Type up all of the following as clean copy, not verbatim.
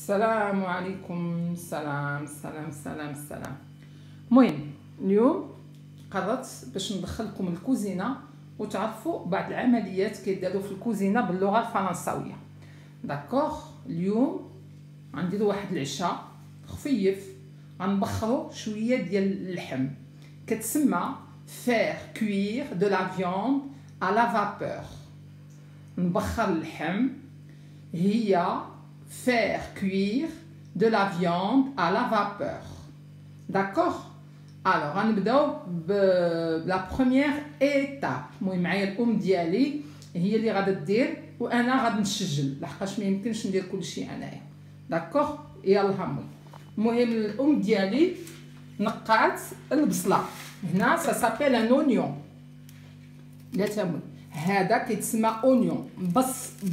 السلام عليكم. سلام سلام سلام سلام. المهم اليوم قررت باش ندخلكم الكوزينه وتعرفوا بعض العمليات كيداروا في الكوزينه باللغه الفرنساويه. داكوغ، اليوم غنديروا واحد العشاء خفيف، غنبخروا شويه ديال اللحم، كتسمى فير كوير دو لا فياند à la vapeur. نبخر اللحم هي faire cuire de la viande à la vapeur. D'accord? Alors, غنبداو بلا بروميير ايتاب. المهم معايا الام ديالي هي اللي غادا دير وانا غادي نسجل لحقاش ما يمكنش ندير كلشي انايا. داكوغ؟ يلا همي. المهم الام ديالي نقات البصله. هنا سا سابيل ان اونيون. لا تامل هذا كيتسمى اونيون،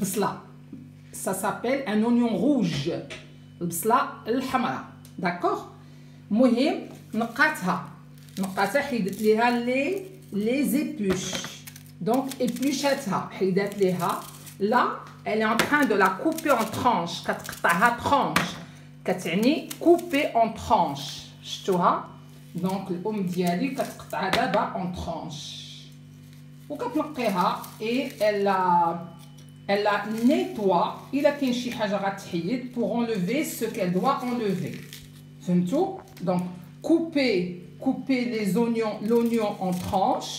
بصله. Ça s'appelle un oignon rouge. البصله الحمراء. داكوغ؟ المهم نقاتها حيدت ليها لي زيبوش. دونك ابلوشاتها حيدات ليها. لا elle est en train de la couper en tranches. كتقطعها tranche، كتعني couper en tranche. شفتوها؟ دونك الام ديالي كتقطعها دابا en tranche وكتنقيها et elle la nettoie. Il a qu'une chihaja ghatihid pour enlever ce qu'elle doit enlever. Fahmtou? Donc couper l'oignon en tranches.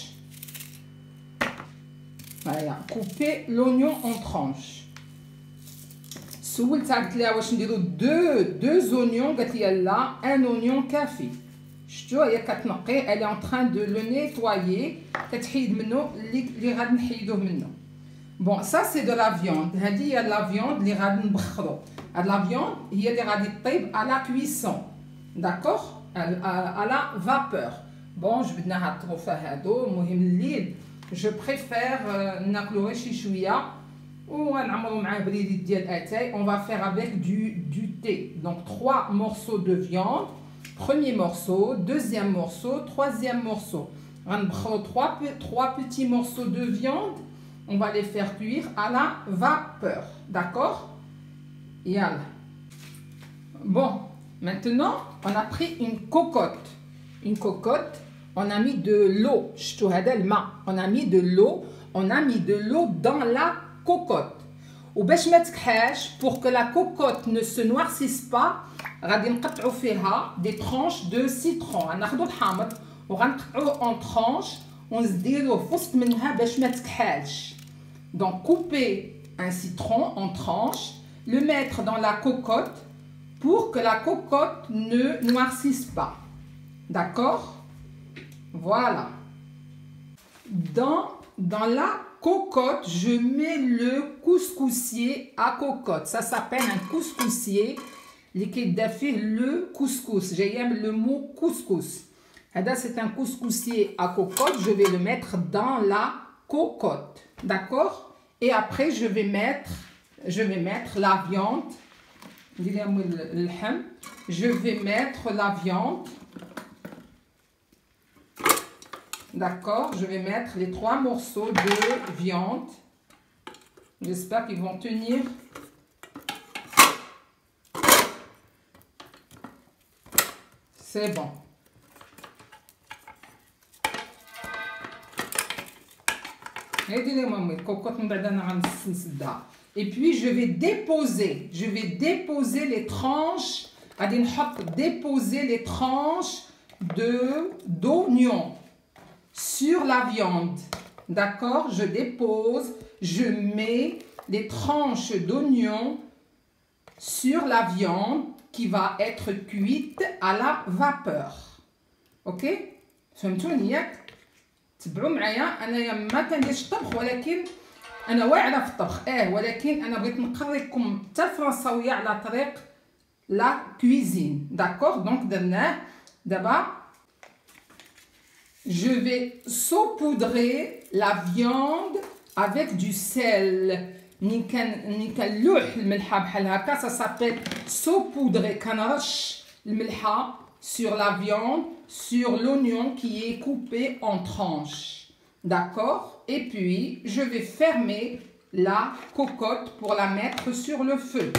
Voilà, couper l'oignon en tranches. سولتها قلت لها واش نديرو deux oignons، قالت لي لا un oignon كافي. شفتوا هي كتنقي، elle est en train de le nettoyer، كتحيد منه اللي غادي نحيدوه منه. Bon, ça c'est de la viande. هذه هي la viande اللي غادي نبخرو. هاد la viande هي اللي غادي طيب à la cuisson. D'accord? À la vapeur. Bon, جبدنا هاد الطروفه هادو. المهم الليل je préfère ناكلو غير شي شويه ونعمرو معاه بريديت ديال اتاي. On va faire avec du thé. Donc 3 morceaux de viande. Premier morceau, deuxième morceau, troisième morceau. غنبخرو 3 petits morceaux de viande. On va les faire cuire à la vapeur. D'accord? Yalla. Bon, maintenant, on a pris une cocotte. Une cocotte, on a mis de l'eau. On a mis de l'eau. On a mis de l'eau dans la cocotte. Ou باش ما تكحاش, pour que la cocotte ne se noircisse pas, غادي نقطعوا فيها des tranches de citron. غناخذوا الحامض وغنقطعوه en tranches ونزيدوه في وسط منها باش ما تكحالش. Donc couper un citron en tranches, le mettre dans la cocotte pour que la cocotte ne noircisse pas. D'accord? Voilà. Dans la cocotte, je mets le couscoussier à cocotte. Ça s'appelle un couscoussier. Le couscous. J'aime le mot couscous. C'est un couscoussier à cocotte. Je vais le mettre dans la cocotte. D'accord? Et après je vais mettre la viande. Je vais mettre la viande. D'accord? Je vais mettre les 3 morceaux de viande. J'espère qu'ils vont tenir. C'est bon. Et puis je vais déposer les tranches. Déposer les tranches d'oignon sur la viande. D'accord? Je dépose, je mets les tranches d'oignon sur la viande qui va être cuite à la vapeur. Ok? فهمتوني ياك؟ تبعوا معايا. انايا ما كنديرش الطبخ ولكن انا واعره في الطبخ ولكن انا بغيت نقريكم حتى الفرنساويه على طريق لا كويزين. داكوغ؟ دونك درناه. دابا je vais saupoudrer la viande avec du sel. ملي كنلوح الملحه بحال هكا ça s'appelle saupoudrer. كنرش الملحه sur la viande, sur l'oignon qui est coupé en tranches. D'accord? Et puis, je vais fermer la cocotte pour la mettre sur le feu.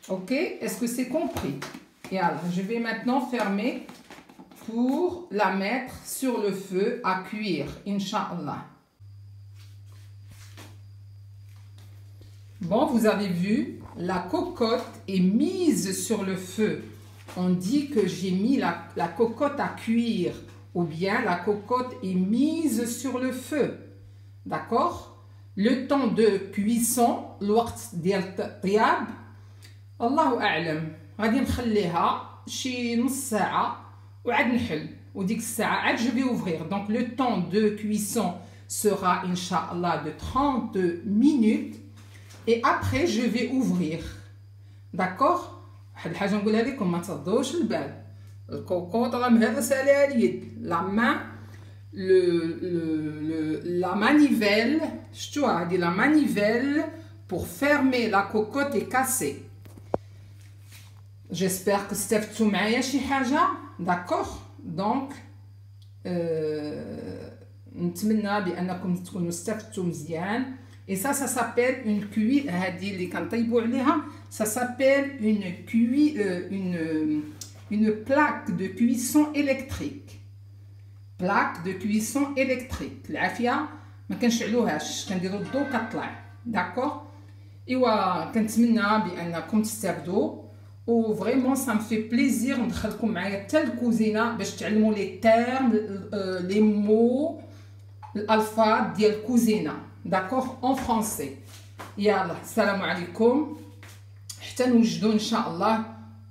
Ok, est-ce que c'est compris? Et alors, je vais maintenant fermer pour la mettre sur le feu à cuire, Inch'Allah. Bon, vous avez vu, la cocotte est mise sur le feu. On dit que j'ai mis la cocotte à cuire ou bien la cocotte est mise sur le feu. D'accord? Le temps de cuisson, الوقت ديال الطياب الله أعلم. غادي نخليها شي نص ساعة وعاد نحل وديك الساعة عاد je vais ouvrir. Donc le temps de cuisson sera Inch'Allah de 30 minutes et après je vais ouvrir. D'accord? واحد الحاجة نقولها لكم ما تردوش البال. الكوكوط راه مهرسة عليها اليد. La main la manivelle, شتوها هادي la manivelle pour fermer la cocotte est cassée. J'espère que استفدتوا معايا شي حاجة. D'accord? Donc نتمنى بأنكم تكونوا استفدتوا مزيان. Et ça s'appelle une cuillère. هادي اللي كنطيبوا عليها ça s'appelle une plaque de cuisson électrique. Plaque de cuisson électrique. العافية ما كنشعلوهاش كنديروا الضوء كطلع. D'accord? ايوا كنتمنى بانكم تستافدوا و فريمون ça me fait plaisir ندخلكم معايا حتى الكوزينه باش تعلموا لي تيرم لي مو الالفاظ ديال الكوزينه. D'accord? En français. يلا السلام عليكم حتى نوجدوا ان شاء الله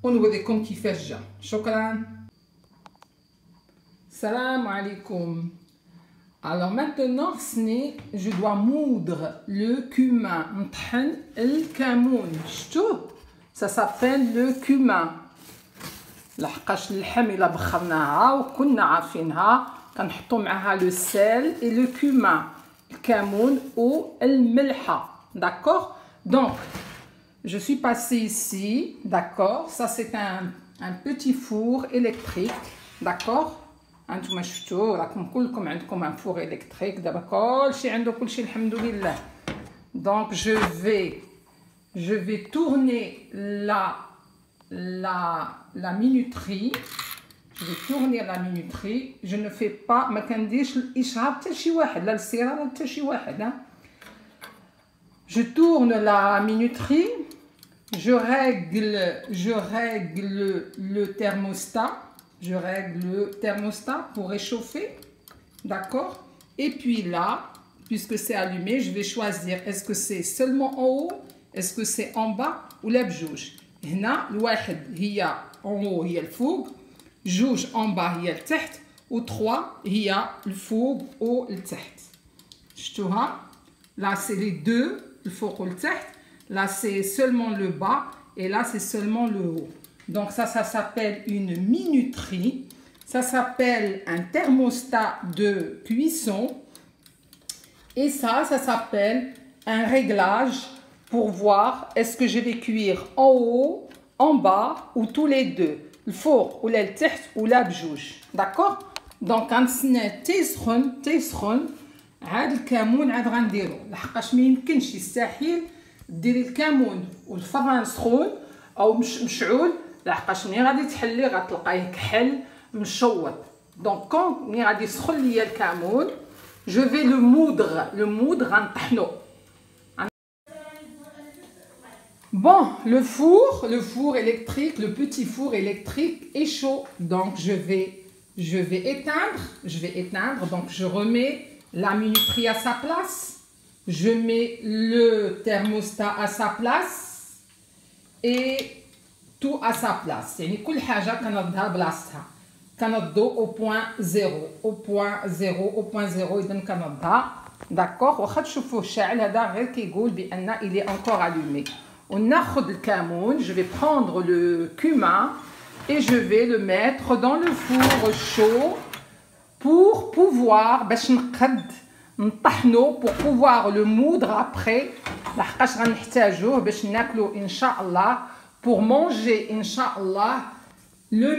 ونوريكم كيفاش جا. شكرا. Salam alaikum. Alors maintenant, je dois moudre le cumin. Le camoun. Ça s'appelle le cumin. لحقاش اللحم إلا بخرناها وكنا عارفينها كنحطو معها le sel et le cumin. Le camoun ou الملحة. D'accord? Donc, je suis passée ici. D'accord? Ça c'est un petit four électrique. D'accord? انتم شفتوا راكم كلكم عندكم un four électrique دابا كلشي عنده كلشي الحمد لله. Donc je vais tourner la minuterie. Je vais tourner la minuterie. Je ne fais pas ما كنديرش الاشهار حتى شي واحد لا للسيرة لا حتى شي واحد. Je tourne la minuterie. Je règle le thermostat. Je règle le thermostat pour réchauffer. D'accord? Et puis là, puisque c'est allumé, je vais choisir est-ce que c'est seulement en haut, est-ce que c'est en bas ou la بجوج. هنا الواحد هي en haut هي الفوق، جوج en bas هي التحت، و 3 هي الفوق و التحت. شفتوها؟ Là c'est les deux الفوق و التحت. Là c'est seulement le bas et là c'est seulement le haut. Donc ça s'appelle une minuterie. Ça s'appelle un thermostat de cuisson. Et ça s'appelle un réglage pour voir est-ce que je vais cuire en haut, en bas ou tous les deux. الفوق ولا التحت ولا بجوج. D'accord? Donc غنتسنى تيسخن عاد الكمون عاد غنديرو لحقاش ما يمكنش يستحيل ديري الكمون والفران سخون او مشعول لحقاش ملي غادي تحليه غتلقايه كحل مشوط. دونك كون ملي غادي يسخن ليا الكمون جو في لو مودغ غنطحنو. Bon, le four électrique, le petit four électrique est chaud. Donc je vais éteindre. Donc je remets la minuterie à sa place. Je mets le thermostat à sa place et tout à sa place. يعني كل حاجة كنردها بلاصتها. كنردو au point zéro إذا كنردها. D'accord? واخا تشوفوه الشاعل هذا غير كيقول بأن il est encore allumé. وناخذ الكمون. Je vais prendre le cumin et je vais le mettre dans le four chaud pour pouvoir باش نقد نطحنو pour pouvoir le moudre après لحقاش غنحتاجوه باش ناكلو ان شاء الله pour manger ان شاء الله le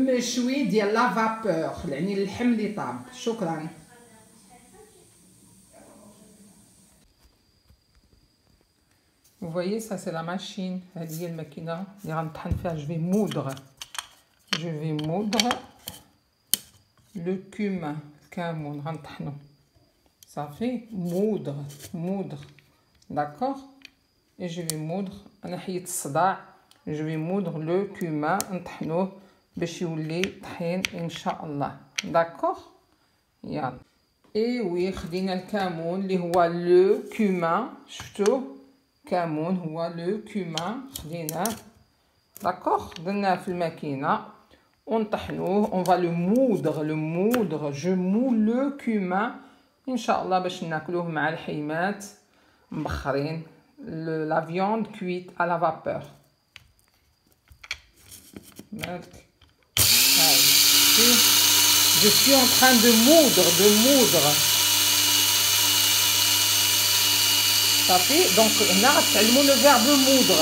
méchoui ديال la vapeur يعني اللحم اللي طاب. شكرا. Vous voyez, ça c'est la machine. هذه هي الماكينة اللي غنطحن فيها. Je vais moudre. Je vais moudre le cumin. الكمون غنطحنو. صافي moudre, moudre. D'accord? Et je vais moudre. أنا حيدت الصداع. Je vais moudre le cumin. نطحنوه باش يولي طحين إن شاء الله. D'accord? يلا. Et oui, خدينا الكمون اللي هو لو كومان. شفتوه؟ كمون هو لو كومان خديناه. داكوغ درناه في الماكينه ونطحنوه. اون فا لو مودغ. لو مودغ جو مول لو كومان ان شاء الله باش ناكلوه مع الحيمات مبخرين. لا فياند كويت على لا فابور. مالك هاي je suis en train de moudre. صافي دونك هنا غتعلموا لو فيرب مودغ.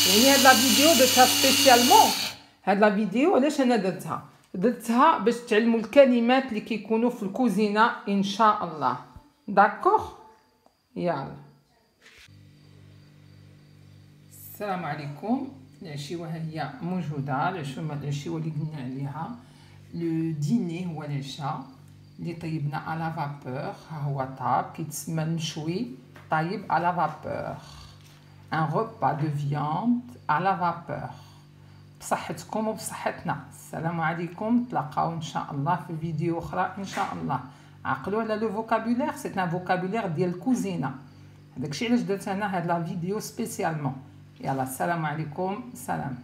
يعني هاد لا فيديو درتها سبيسيالمون. هاد لا فيديو علاش انا درتها باش تعلموا الكلمات اللي كيكونوا في الكوزينه ان شاء الله. داكوغ. يلا السلام عليكم. العشيوه هي موجوده. العشيوه اللي قلنا عليها لو ديني هو العشاء اللي طيبنا على فابور. ها هو طاب كيتسمى المشوي طيب على فابور. ان repas de viande à la vapeur. بصحتكم وبصحتنا. السلام عليكم. تلاقاو ان شاء الله في فيديو اخرى ان شاء الله. عقلوا على لو فوكابولير. سي ان فوكابولير ديال الكوزينه. هذاكشي علاش درت انا هاد لا فيديو سبيسيالمون. يلا السلام عليكم. سلام.